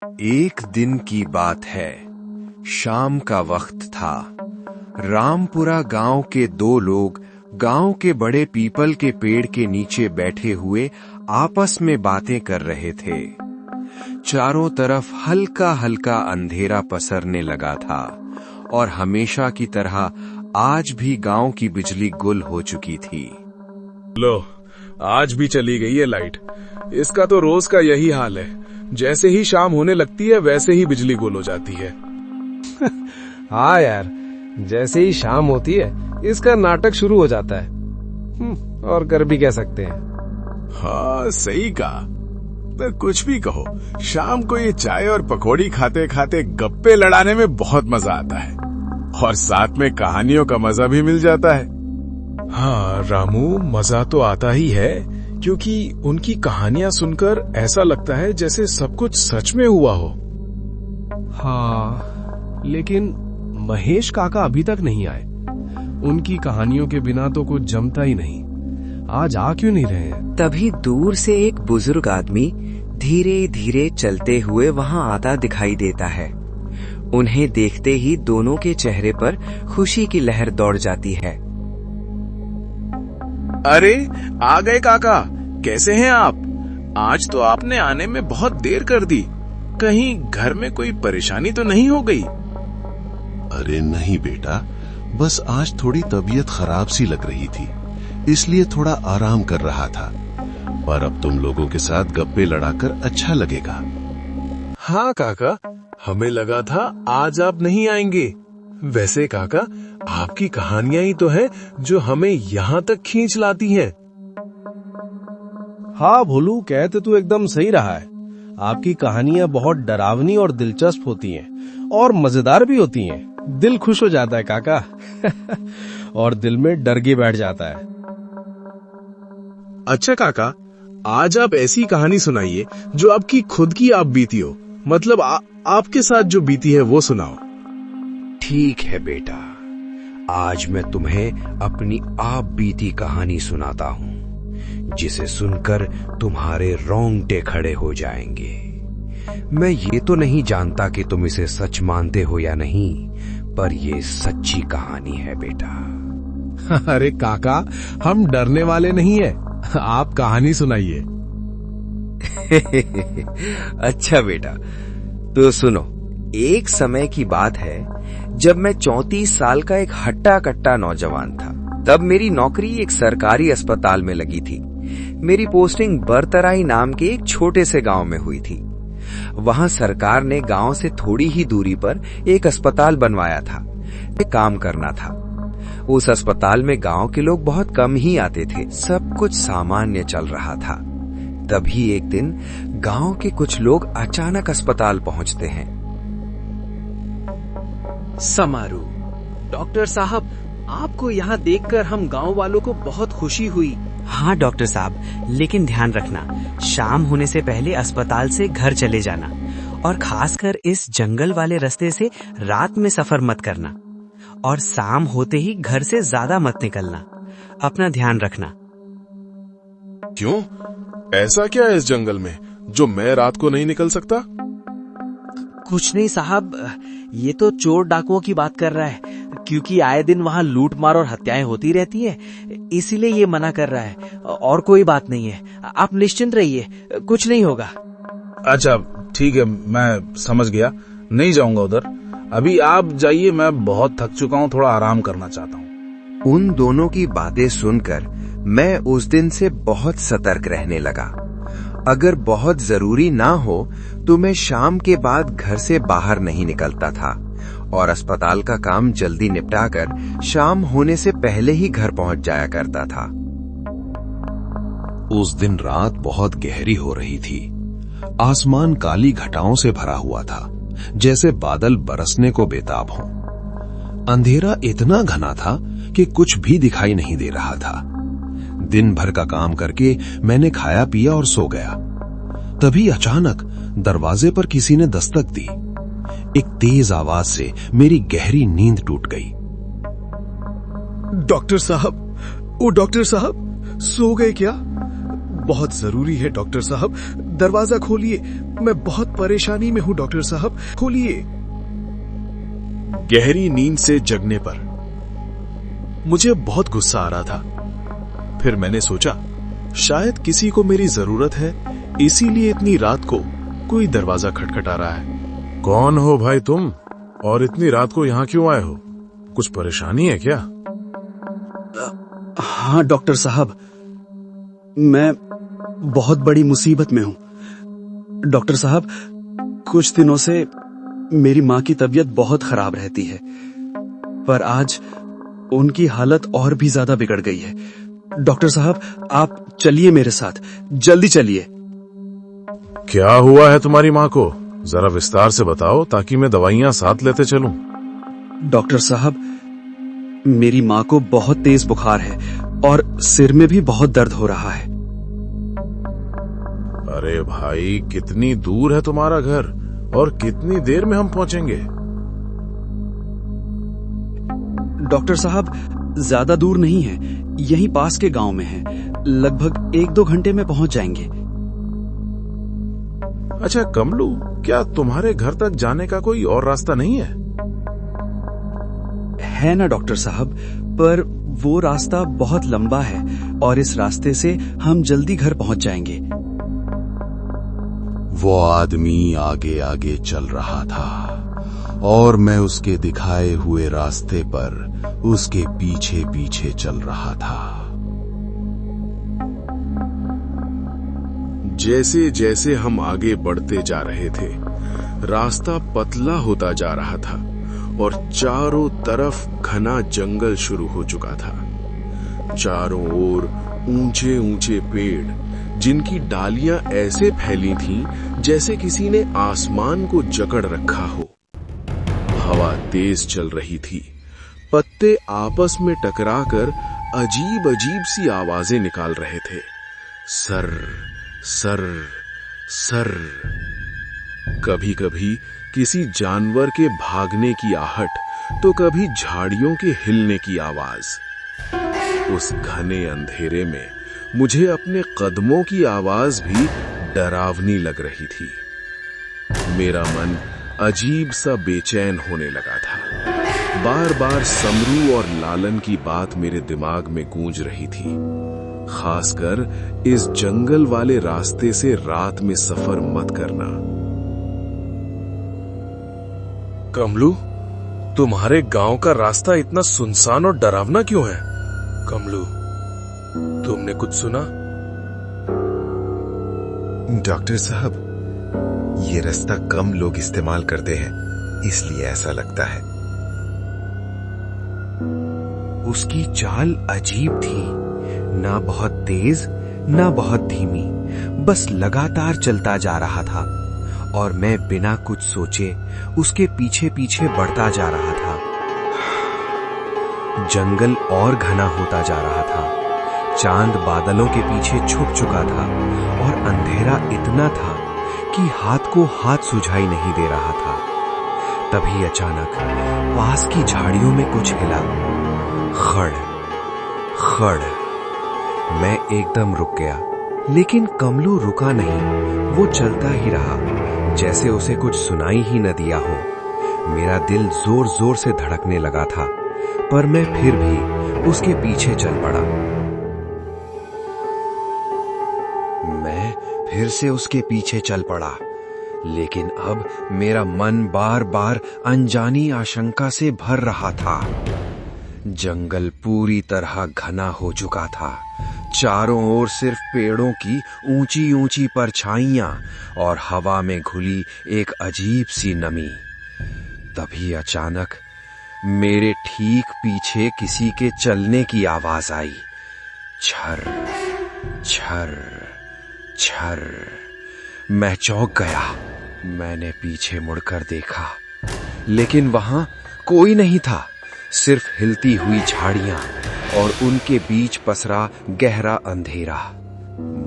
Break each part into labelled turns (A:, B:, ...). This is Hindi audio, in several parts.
A: एक दिन की बात है। शाम का वक्त था। रामपुरा गांव के दो लोग गांव के बड़े पीपल के पेड़ के नीचे बैठे हुए आपस में बातें कर रहे थे। चारों तरफ हल्का हल्का अंधेरा पसरने लगा था और हमेशा की तरह आज भी गांव की बिजली गुल हो चुकी थी।
B: लो, आज भी चली गई है लाइट। इसका तो रोज का यही हाल है। जैसे ही शाम होने लगती है वैसे ही बिजली गुल हो जाती है।
C: हाँ यार, जैसे ही शाम होती है इसका नाटक शुरू हो जाता है। और कर भी कह सकते हैं।
D: हाँ, सही कहा। पर कुछ भी कहो, शाम को ये चाय और पकौड़ी खाते खाते गप्पे लड़ाने में बहुत मजा आता है और साथ में कहानियों का मजा भी मिल जाता है।
B: हाँ रामू, मजा तो आता ही है क्योंकि उनकी कहानियां सुनकर ऐसा लगता है जैसे सब कुछ सच में हुआ हो।
C: हाँ, लेकिन महेश काका अभी तक नहीं आए। उनकी कहानियों के बिना तो कुछ जमता ही नहीं। आज आ क्यों नहीं रहे हैं?
E: तभी दूर से एक बुजुर्ग आदमी धीरे धीरे चलते हुए वहां आता दिखाई देता है। उन्हें देखते ही दोनों के चेहरे पर खुशी की लहर दौड़ जाती है।
B: अरे, आ गए काका। कैसे हैं आप? आज तो आपने आने में बहुत देर कर दी। कहीं घर में कोई परेशानी तो नहीं हो गई?
F: अरे नहीं बेटा, बस आज थोड़ी तबीयत खराब सी लग रही थी, इसलिए थोड़ा आराम कर रहा था। पर अब तुम लोगों के साथ गप्पे लड़ाकर अच्छा लगेगा।
B: हाँ काका, हमें लगा था आज आप नहीं आएंगे। वैसे काका, आपकी कहानियां ही तो हैं जो हमें यहाँ तक खींच लाती हैं।
C: हाँ भोलू, कहते तू एकदम सही रहा है। आपकी कहानियां बहुत डरावनी और दिलचस्प होती हैं और मजेदार भी होती हैं। दिल खुश हो जाता है काका। और दिल में डर के बैठ जाता है।
B: अच्छा काका, आज आप ऐसी कहानी सुनाइए जो आपकी खुद की आप बीती हो। मतलब आपके साथ जो बीती है वो सुनाओ।
A: ठीक है बेटा, आज मैं तुम्हें अपनी आप बीती कहानी सुनाता हूँ जिसे सुनकर तुम्हारे रोंगटे खड़े हो जाएंगे। मैं ये तो नहीं जानता कि तुम इसे सच मानते हो या नहीं, पर ये सच्ची कहानी है बेटा।
C: अरे काका, हम डरने वाले नहीं है। आप कहानी सुनाइए।
E: अच्छा बेटा, तो सुनो। एक समय की बात है जब मैं 34 साल का एक हट्टा कट्टा नौजवान था। तब मेरी नौकरी एक सरकारी अस्पताल में लगी थी। मेरी पोस्टिंग बरतराई नाम के एक छोटे से गांव में हुई थी। वहां सरकार ने गांव से थोड़ी ही दूरी पर एक अस्पताल बनवाया था। काम करना था। उस अस्पताल में गांव के लोग बहुत कम ही आते थे। सब कुछ सामान्य चल रहा था। तभी एक दिन गांव के कुछ लोग अचानक अस्पताल पहुंचते हैं।
G: समारोह। डॉक्टर साहब, आपको यहाँ देखकर हम गांव वालों को बहुत खुशी हुई।
E: हाँ डॉक्टर साहब, लेकिन ध्यान रखना, शाम होने से पहले अस्पताल से घर चले जाना और खासकर इस जंगल वाले रास्ते से रात में सफर मत करना और शाम होते ही घर से ज्यादा मत निकलना। अपना ध्यान रखना।
B: क्यों? ऐसा क्या है इस जंगल में जो मैं रात को नहीं निकल सकता?
G: कुछ नहीं साहब, ये तो चोर डाकुओं की बात कर रहा है, क्योंकि आए दिन वहाँ लूट मार और हत्याएं होती रहती है, इसीलिए ये मना कर रहा है। और कोई बात नहीं है, आप निश्चिंत रहिए, कुछ नहीं होगा।
H: अच्छा ठीक है, मैं समझ गया, नहीं जाऊंगा उधर। अभी आप जाइए, मैं बहुत थक चुका हूँ, थोड़ा आराम करना चाहता हूँ।
A: उन दोनों की बातें सुनकर मैं उस दिन से बहुत सतर्क रहने लगा। अगर बहुत जरूरी ना हो तो मैं शाम के बाद घर से बाहर नहीं निकलता था और अस्पताल का काम जल्दी निपटाकर शाम होने से पहले ही घर पहुंच जाया करता था।
F: उस दिन रात बहुत गहरी हो रही थी। आसमान काली घटाओं से भरा हुआ था, जैसे बादल बरसने को बेताब हों। अंधेरा इतना घना था कि कुछ भी दिखाई नहीं दे रहा था। दिन भर का काम करके मैंने खाया पिया और सो गया। तभी अचानक दरवाजे पर किसी ने दस्तक दी। एक तेज आवाज से मेरी गहरी नींद टूट गई।
C: डॉक्टर साहब, ओ डॉक्टर साहब, सो गए क्या?
I: बहुत जरूरी है डॉक्टर साहब, दरवाजा खोलिए, मैं बहुत परेशानी में हूं डॉक्टर साहब, खोलिए।
D: गहरी नींद से जगने पर मुझे बहुत गुस्सा आ रहा था। फिर मैंने सोचा शायद किसी को मेरी जरूरत है, इसीलिए इतनी रात को कोई दरवाजा खटखटा रहा है। कौन हो भाई तुम, और इतनी रात को यहाँ क्यों आए हो? कुछ परेशानी है क्या?
I: हाँ डॉक्टर साहब, मैं बहुत बड़ी मुसीबत में हूं। डॉक्टर साहब, कुछ दिनों से मेरी मां की तबीयत बहुत खराब रहती है, पर आज उनकी हालत और भी ज्यादा बिगड़ गई है। डॉक्टर साहब, आप चलिए मेरे साथ, जल्दी चलिए।
D: क्या हुआ है तुम्हारी माँ को? जरा विस्तार से बताओ ताकि मैं दवाइयां साथ लेते चलूं।
I: डॉक्टर साहब, मेरी माँ को बहुत तेज बुखार है और सिर में भी बहुत दर्द हो रहा है।
D: अरे भाई, कितनी दूर है तुम्हारा घर और कितनी देर में हम पहुंचेंगे?
I: डॉक्टर साहब, ज्यादा दूर नहीं है, यहीं पास के गांव में है, लगभग 1-2 घंटे में पहुंच जाएंगे।
D: अच्छा कमलू, क्या तुम्हारे घर तक जाने का कोई और रास्ता नहीं है?
I: है ना डॉक्टर साहब, पर वो रास्ता बहुत लंबा है और इस रास्ते से हम जल्दी घर पहुंच जाएंगे।
F: वो आदमी आगे आगे चल रहा था और मैं उसके दिखाए हुए रास्ते पर उसके पीछे पीछे चल रहा था।
D: जैसे जैसे हम आगे बढ़ते जा रहे थे, रास्ता पतला होता जा रहा था और चारों तरफ घना जंगल शुरू हो चुका था। चारों ओर ऊंचे ऊंचे पेड़, जिनकी डालियां ऐसे फैली थीं जैसे किसी ने आसमान को जकड़ रखा हो। हवा तेज चल रही थी, पत्ते आपस में टकराकर अजीब अजीब सी आवाजें निकाल रहे थे। Sir sir sir. कभी कभी किसी जानवर के भागने की आहट, तो कभी झाड़ियों के हिलने की आवाज। उस घने अंधेरे में मुझे अपने कदमों की आवाज भी डरावनी लग रही थी। मेरा मन अजीब सा बेचैन होने लगा था। बार बार समरू और लालन की बात मेरे दिमाग में गूंज रही थी। खासकर इस जंगल वाले रास्ते से रात में सफर मत करना।
B: कमलू, तुम्हारे गांव का रास्ता इतना सुनसान और डरावना क्यों है? कमलू, तुमने कुछ सुना?
A: डॉक्टर साहब, ये रास्ता कम लोग इस्तेमाल करते हैं, इसलिए ऐसा लगता है। उसकी चाल अजीब थी, ना बहुत तेज ना बहुत धीमी, बस लगातार चलता जा रहा था और मैं बिना कुछ सोचे उसके पीछे पीछे बढ़ता जा रहा था। जंगल और घना होता जा रहा था। चांद बादलों के पीछे छुप चुका था और अंधेरा इतना था कि हाथ को हाथ सुझाई नहीं दे रहा था। तभी अचानक पास की झाड़ियों में कुछ हिला। खड़ खड़। मैं एकदम रुक गया, लेकिन कमलू रुका नहीं। वो चलता ही रहा, जैसे उसे कुछ सुनाई ही न दिया हो। मेरा दिल जोर जोर से धड़कने लगा था, पर मैं फिर भी उसके पीछे चल पड़ा। मैं फिर से उसके पीछे चल पड़ा, लेकिन अब मेरा मन बार बार अनजानी आशंका से भर रहा था। जंगल पूरी तरह घना हो चुका था। चारों ओर सिर्फ पेड़ों की ऊंची ऊंची परछाइयां और हवा में घुली एक अजीब सी नमी। तभी अचानक मेरे ठीक पीछे किसी के चलने की आवाज आई। छर छर छर। मैं चौंक गया। मैंने पीछे मुड़कर देखा, लेकिन वहां कोई नहीं था, सिर्फ हिलती हुई झाड़ियां और उनके बीच पसरा गहरा अंधेरा।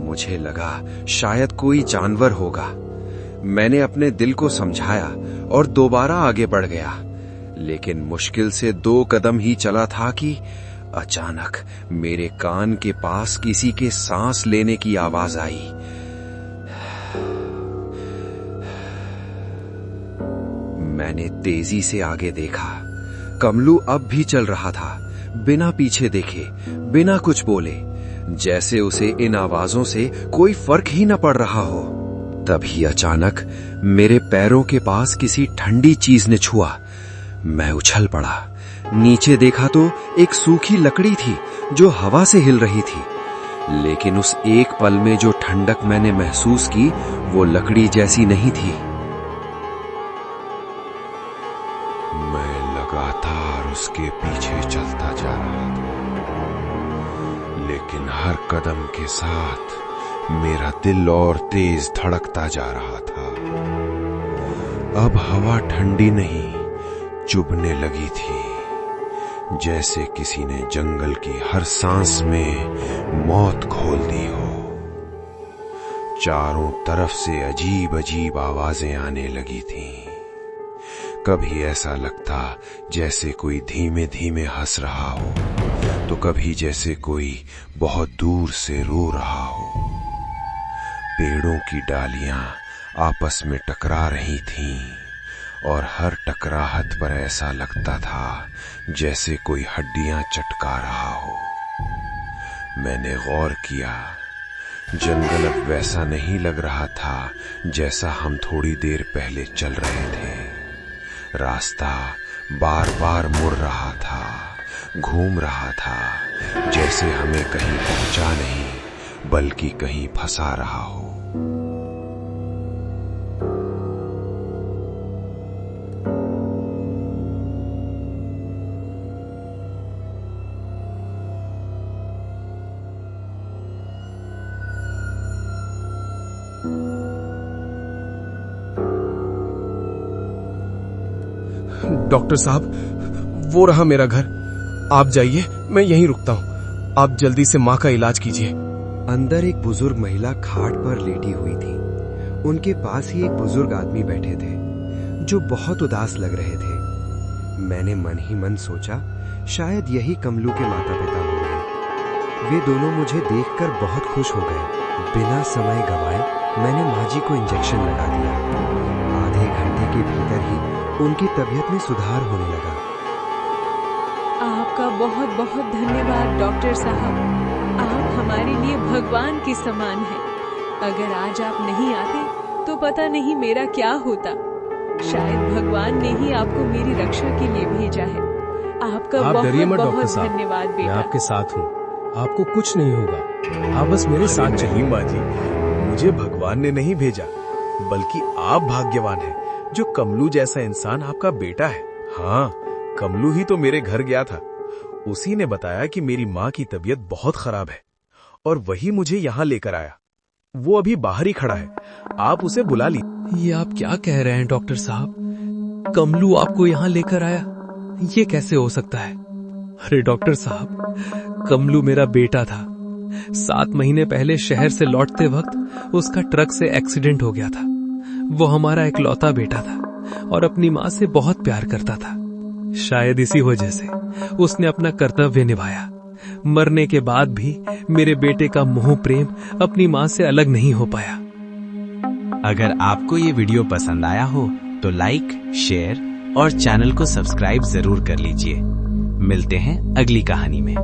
A: मुझे लगा शायद कोई जानवर होगा। मैंने अपने दिल को समझाया और दोबारा आगे बढ़ गया, लेकिन मुश्किल से 2 कदम ही चला था कि अचानक मेरे कान के पास किसी के सांस लेने की आवाज आई। मैंने तेजी से आगे देखा। कमलू अब भी चल रहा था, बिना पीछे देखे, बिना कुछ बोले, जैसे उसे इन आवाजों से कोई फर्क ही न पड़ रहा हो। तभी अचानक मेरे पैरों के पास किसी ठंडी चीज ने छुआ। मैं उछल पड़ा। नीचे देखा तो एक सूखी लकड़ी थी जो हवा से हिल रही थी, लेकिन उस एक पल में जो ठंडक मैंने महसूस की वो लकड़ी जैसी नहीं थी।
F: मैं लगातार उसके पीछे चलता जा रहा था, लेकिन हर कदम के साथ मेरा दिल और तेज धड़कता जा रहा था। अब हवा ठंडी नहीं, चुभने लगी थी, जैसे किसी ने जंगल की हर सांस में मौत घोल दी हो। चारों तरफ से अजीब अजीब आवाजें आने लगी थीं। कभी ऐसा लगता जैसे कोई धीमे धीमे हंस रहा हो, तो कभी जैसे कोई बहुत दूर से रो रहा हो। पेड़ों की डालियां आपस में टकरा रही थीं, और हर टकराहट पर ऐसा लगता था जैसे कोई हड्डियां चटका रहा हो। मैंने गौर किया, जंगल अब वैसा नहीं लग रहा था जैसा हम थोड़ी देर पहले चल रहे थे। रास्ता बार बार मुड़ रहा था, घूम रहा था, जैसे हमें कहीं पहुंचा नहीं बल्कि कहीं फंसा रहा हो।
C: डॉक्टर साहब, वो रहा मेरा घर। आप जाइए, मैं यहीं रुकता हूँ। आप जल्दी से माँ का इलाज कीजिए।
A: अंदर एक बुजुर्ग महिला खाट पर लेटी हुई थी। उनके पास ही एक बुजुर्ग आदमी बैठे थे जो बहुत उदास लग रहे थे। मैंने मन ही मन सोचा, शायद यही कमलू के माता पिता होंगे। वे दोनों मुझे देखकर बहुत खुश हो गए। बिना समय गंवाए मैंने माँ जी को इंजेक्शन लगा दिया। आधे घंटे के भीतर ही उनकी तबीयत में सुधार होने लगा।
J: आपका बहुत बहुत धन्यवाद डॉक्टर साहब, आप हमारे लिए भगवान के समान हैं। अगर आज आप नहीं आते तो पता नहीं मेरा क्या होता। शायद भगवान ने ही आपको मेरी रक्षा के लिए भेजा है। आपका
C: आप डरिए मत
J: बहुत
C: डॉक्टर
J: बहुत
C: साहब,
J: धन्यवाद
C: मैं
J: बेटा।
C: आपके साथ हूँ। आपको कुछ नहीं होगा, आप बस मेरे साथ चलिए।
B: माँ जी, मुझे भगवान ने नहीं भेजा, बल्कि आप भाग्यवान हैं जो कमलू जैसा इंसान आपका बेटा है। हाँ, कमलू ही तो मेरे घर गया था। उसी ने बताया कि मेरी माँ की तबीयत बहुत खराब है और वही मुझे यहाँ लेकर आया। वो अभी बाहर ही खड़ा है, आप उसे बुला लीजिए।
K: ये आप क्या कह रहे हैं डॉक्टर साहब? कमलू आपको यहाँ लेकर आया, ये कैसे हो सकता है? अरे डॉक्टर साहब, कमलू मेरा बेटा था। 7 महीने पहले शहर से लौटते वक्त उसका ट्रक से एक्सीडेंट हो गया था। वो हमारा इकलौता बेटा था और अपनी माँ से बहुत प्यार करता था। शायद इसी वजह से उसने अपना कर्तव्य निभाया। मरने के बाद भी मेरे बेटे का मोह प्रेम अपनी माँ से अलग नहीं हो पाया।
G: अगर आपको ये वीडियो पसंद आया हो तो लाइक, शेयर और चैनल को सब्सक्राइब जरूर कर लीजिए। मिलते हैं अगली कहानी में।